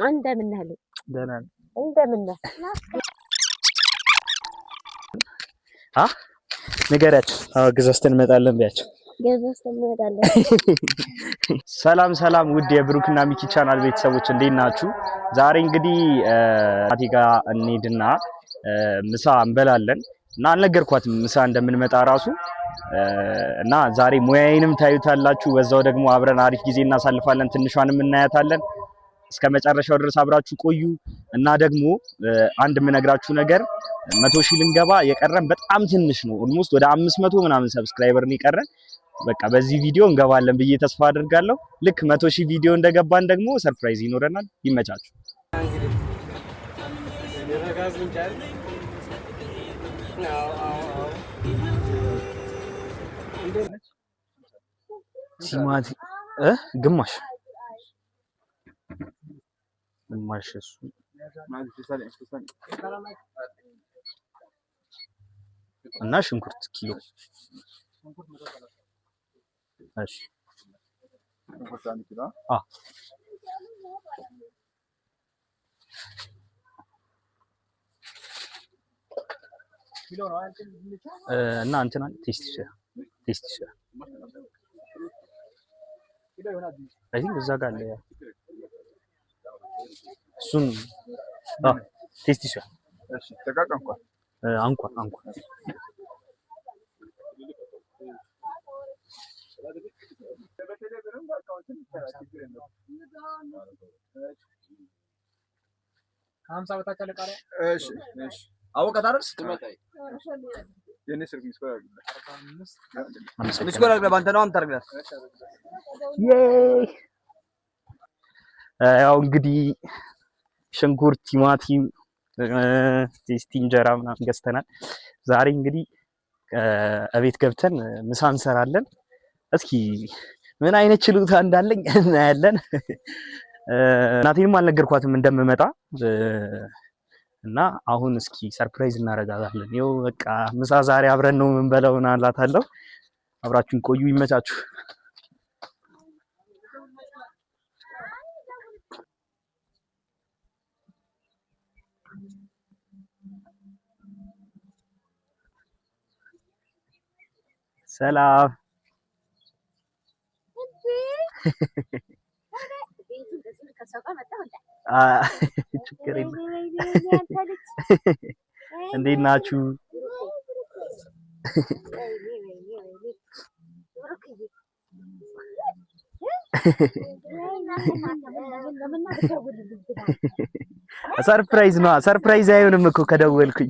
እንደምን ነህ? ደህና ነኝ። እንደምን ነህ? ንገሪያቸው። ገዛዝተን እንመጣለን ቢያቸው። ገዛዝተን እንመጣለን። ሰላም ሰላም፣ ውድ የብሩክና ሚኪ ቻናል ቤተሰቦች እንዴት ናችሁ? ዛሬ እንግዲህ አቲ ጋር እንሂድና ምሳ እንበላለን እና አልነገርኳትም ምሳ እንደምንመጣ ራሱ እና ዛሬ ሙያዬንም ታዩታላችሁ። በዛው ደግሞ አብረን አሪፍ ጊዜ እናሳልፋለን። ትንሿንም እናያታለን። እስከ መጨረሻው ድረስ አብራችሁ ቆዩ እና ደግሞ አንድ የምነግራችሁ ነገር 100,000 ልንገባ የቀረን በጣም ትንሽ ነው። ኦልሞስት ወደ 500 ምናምን ሰብስክራይበር ነው የቀረን። በቃ በዚህ ቪዲዮ እንገባለን ብዬ ተስፋ አደርጋለሁ። ልክ 100,000 ቪዲዮ እንደገባን ደግሞ ሰርፕራይዝ ይኖረናል። ይመቻችሁ። ቲማቲ ግማሽ እሱ እና ሽንኩርት ኪሎ። እሺ እና እንትና ቴስቲ አይ ቲንክ እዛ ጋር አለ እሱን ቴስቲ ሻ እሺ ተቃቀምኳ አንኳ ሀምሳ በታች አለ ቃሪያ። እሺ አወቀት አይደል? ትመጣይ የኔ ስልክ ሚስኮላ አድርገህ ባንተ ነው አምታርግላት። ያው እንግዲህ ሽንኩርት፣ ቲማቲም፣ ቴስቲ እንጀራ ምናምን ገዝተናል። ዛሬ እንግዲህ እቤት ገብተን ምሳ እንሰራለን። እስኪ ምን አይነት ችሎታ እንዳለኝ እናያለን። እናቴንም አልነገርኳትም እንደምመጣ እና አሁን እስኪ ሰርፕራይዝ እናደርጋታለን። ይኸው በቃ ምሳ ዛሬ አብረን ነው የምንበላው እናላታለሁ። አብራችሁን ቆዩ። ይመቻችሁ። ሰላም ችግር የለም። እንዴት ናችሁ? ሰርፕራይዝ ነው። ሰርፕራይዝ አይሆንም እኮ ከደወልኩኝ።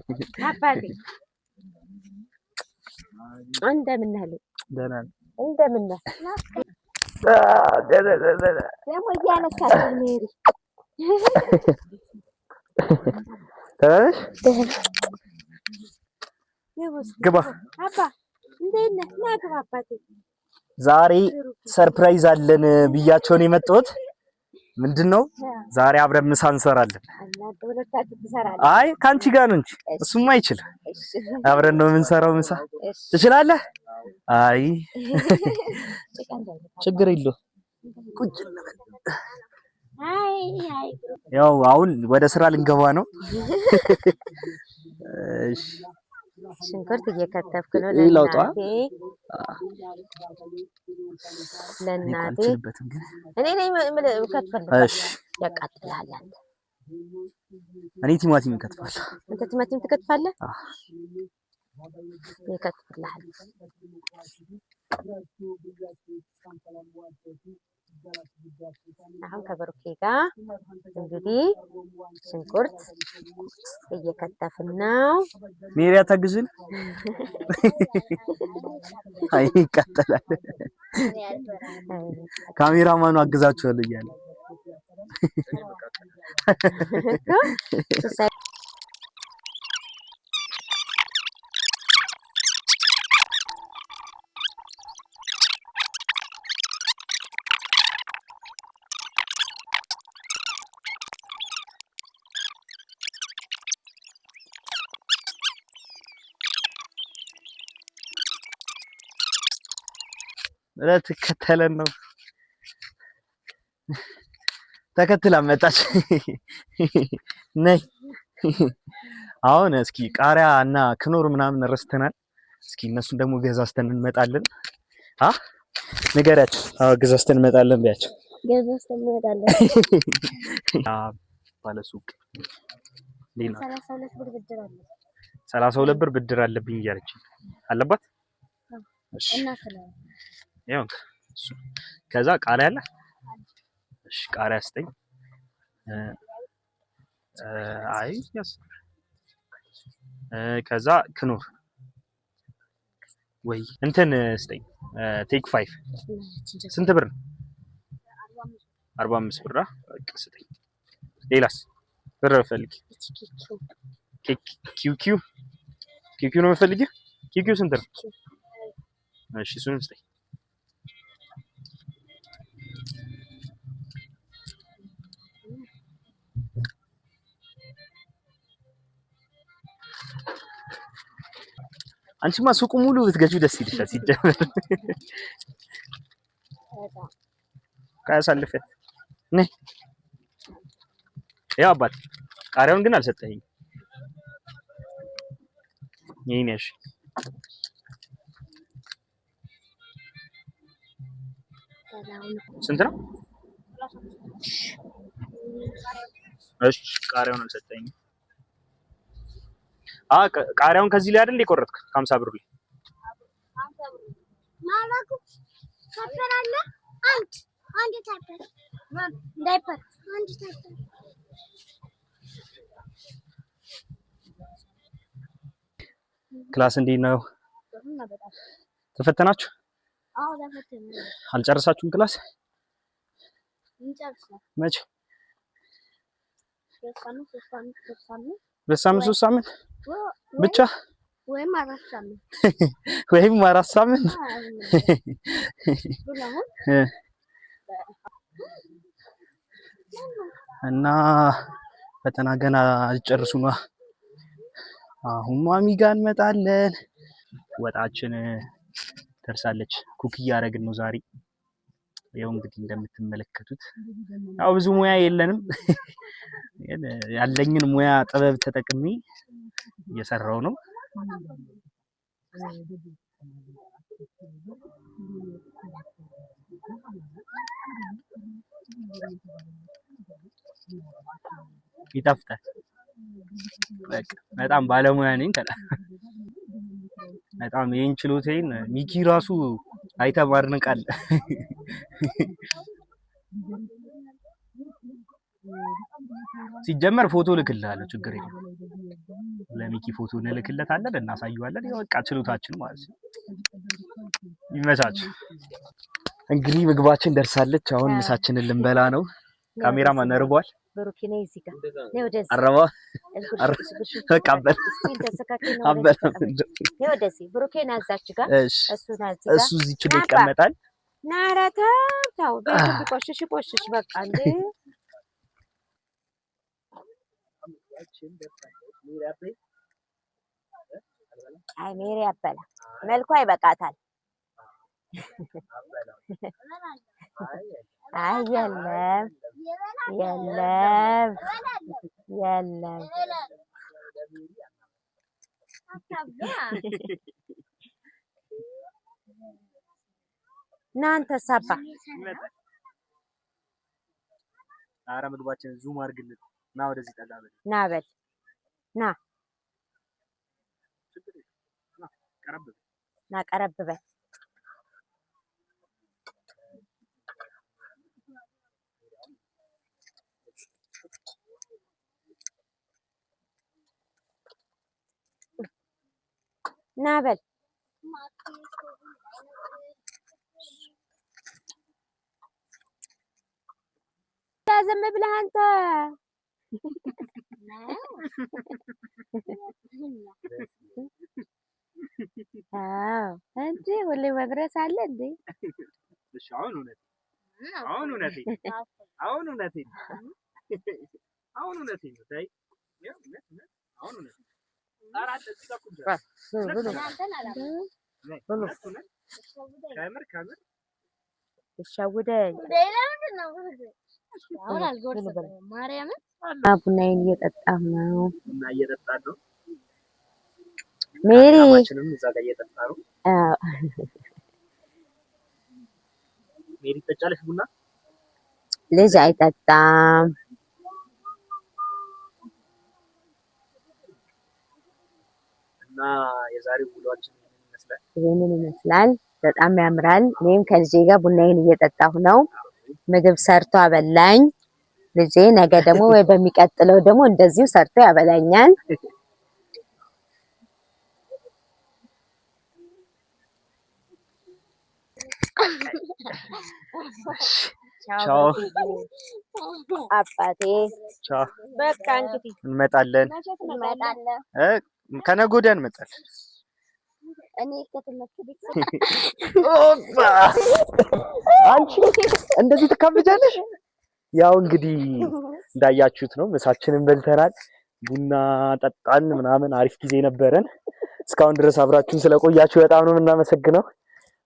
እንደምን ነህ? ደህና ነኝ። እንደምን ነህ? ደግሞ እያነሳች ሜሪ ግባ። አባ እንዴት ነህ? ና ግባ አባቴ። ዛሬ ሰርፕራይዝ አለን ብያቸው ነው የመጣሁት። ምንድነው? ዛሬ አብረን ምሳ እንሰራለን። አይ ካንቺ ጋር ነው እንጂ እሱማ አይችልም። አብረን ነው የምንሰራው ምሳ። ትችላለህ? አይ ችግር የለውም። ቁጭ እንበል። ያው አሁን ወደ ስራ ልንገባ ነው። እሺ ሽንኩርት እየከተፍኩ ነው ለእናቴ እኔ ነኝ የምከትፈልበት። እሺ ያቃጥልሃል አንተ። እኔ ቲማቲም እከትፋለሁ። አንተ ቲማቲም ትከትፋለህ? ይከትፍልሃል። አሁን ከብሩኬ ጋር እንግዲህ ሽንኩርት እየከተፍን ነው። ሜሪያ ታግዝን። አይ ይቃጠላል። ካሜራማኑ አግዛችኋለሁ እያለ ለተከተለን ነው። ተከትላ መጣች። ነይ አሁን እስኪ ቃሪያ እና ክኖር ምናምን ረስተናል። እስኪ እነሱን ደግሞ ገዛዝተን እንመጣለን። ንገሪያቸው። ገዛዝተን እንመጣለን ቢያቸው። ገዛዝተን እንመጣለን። ባለሱቅ 32 ብር ብድር አለ። 32 ብር ብድር አለብኝ እያለች አለባት። እሺ ያው ከዛ ቃሪያ አለ። እሺ ቃሪያ ስጠኝ። አይ ያስ ከዛ ክኖር ወይ እንትን ስጠኝ። ቴክ 5 ስንት ብር? 45 ብር። በቃ ስጠኝ። ሌላስ ብር ፈልጊ። ኪኪው ነው የምፈልጊው። ኪኪው ስንት ነው? እሺ እሱንም ስጠኝ። አንቺማ ሱቁ ሙሉ ብትገዢው ደስ ይልሻል። ሲጀመር ካያሳልፈት ነይ። ያው አባት ቃሪያውን ግን አልሰጠኸኝም። ይሄን ያሽ ስንት ነው? እሺ ቃሪያውን አልሰጠኸኝም። ቃሪያውን ከዚህ ላይ አይደል የቆረጥክ? 50 ብር ላይ ማላኩ ታፈራለ። አንድ ታፈር ዳይፐር አንድ ታፈር። ክላስ እንዴት ነው? ተፈተናችሁ? አዎ ተፈተናችሁ። አልጨረሳችሁም ክላስ? እንጨርሳለን። መቼ? በሳምንት 3 ሳምንት ብቻ ወይም 4 ሳምንት ወይም 4 ሳምንት እና ፈተና ገና አልጨርሱም። አሁን ማሚ ጋር እንመጣለን። ወጣችን ደርሳለች። ኩክ እያደረግን ነው ዛሬ። ያው እንግዲህ እንደምትመለከቱት ያው ብዙ ሙያ የለንም። ያለኝን ሙያ ጥበብ ተጠቅሜ እየሰራው ነው። ይጣፍጣል። በጣም ባለሙያ ነኝ። በጣም ይሄን ችሎታዬን ሚኪ ራሱ አይተማርንቃል። ሲጀመር ፎቶ ልክልሃለሁ፣ ችግር የለም። ለሚኪ ፎቶ እንልክለታለን፣ እናሳየዋለን። ያው በቃ ችሎታችን ማለት ነው። ይመቻች። እንግዲህ ምግባችን ደርሳለች። አሁን ምሳችንን ልንበላ ነው። ካሜራማን እርቧል። ብሩኬ ነኝ እዚህ ጋር ነው። ወደዚህ አረባ በቃ አበል ነው። ወደዚህ ብሩኬ ነው እዛች ጋር። እሱ እዚች ላይ ይቀመጣል። ናራታ ታው ቤቱ ቢቆሽሽ በቃ እንዴ። አይ ሜሪ ያበላ መልኳ ይበቃታል። አይ የለም እናንተ ሳባ ኧረ ምግባችን ዙም አድርግልን። ና ወደዚህ ጠጋ በል። ና በል ና ቀረብ በል። ና በል ዝም ብለህ አንተ እንዴ ሁሌ መድረስ አለ እንዴ? እሺ አሁን እውነቴን ትሻውደኝ አሁን አልጎርስም ማርያምን ቡናዬን እየጠጣሁ ነው። ቡና እየጠጣን ነው። ሜሪ አባችንም እዛ ጋር እየጠጣ ነው። ሜሪ ትጠጫለሽ ቡና? ልጅ አይጠጣም። እና የዛሬው ውሏችን ይሄንን ይመስላል። በጣም ያምራል። እኔም ከልጄ ጋር ቡናዬን እየጠጣሁ ነው። ምግብ ሰርቶ አበላኝ ልጄ። ነገ ደግሞ ወይ በሚቀጥለው ደግሞ እንደዚሁ ሰርቶ ያበላኛል። ቻው አባቴ። ቻው። በቃ እንግዲህ እንመጣለን። ከነገ ወዲያ እንመጣለን። እኔ ከትምህርት ቤት አንቺ እንደዚህ ትካብጃለሽ? ያው እንግዲህ እንዳያችሁት ነው። ምሳችንን በልተናል፣ ቡና ጠጣን ምናምን አሪፍ ጊዜ ነበረን። እስካሁን ድረስ አብራችሁን ስለቆያችሁ በጣም ነው የምናመሰግነው።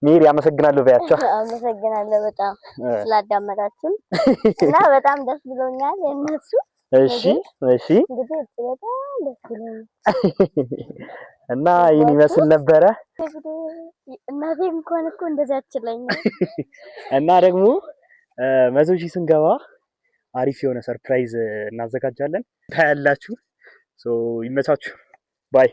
ሜሪ አመሰግናለሁ በያቸው። አመሰግናለሁ በጣም ስላዳመጣችሁን እና በጣም ደስ ብሎኛል የነሱ። እሺ እንግዲህ በጣም ደስ ብሎኛል እና ይህን ይመስል ነበረ። እናቴ እንኳን እኮ እንደዚህ አትችለኝም። እና ደግሞ 100 ሺህ ስንገባ አሪፍ የሆነ ሰርፕራይዝ እናዘጋጃለን። ታያላችሁ። ይመቻችሁ። ባይ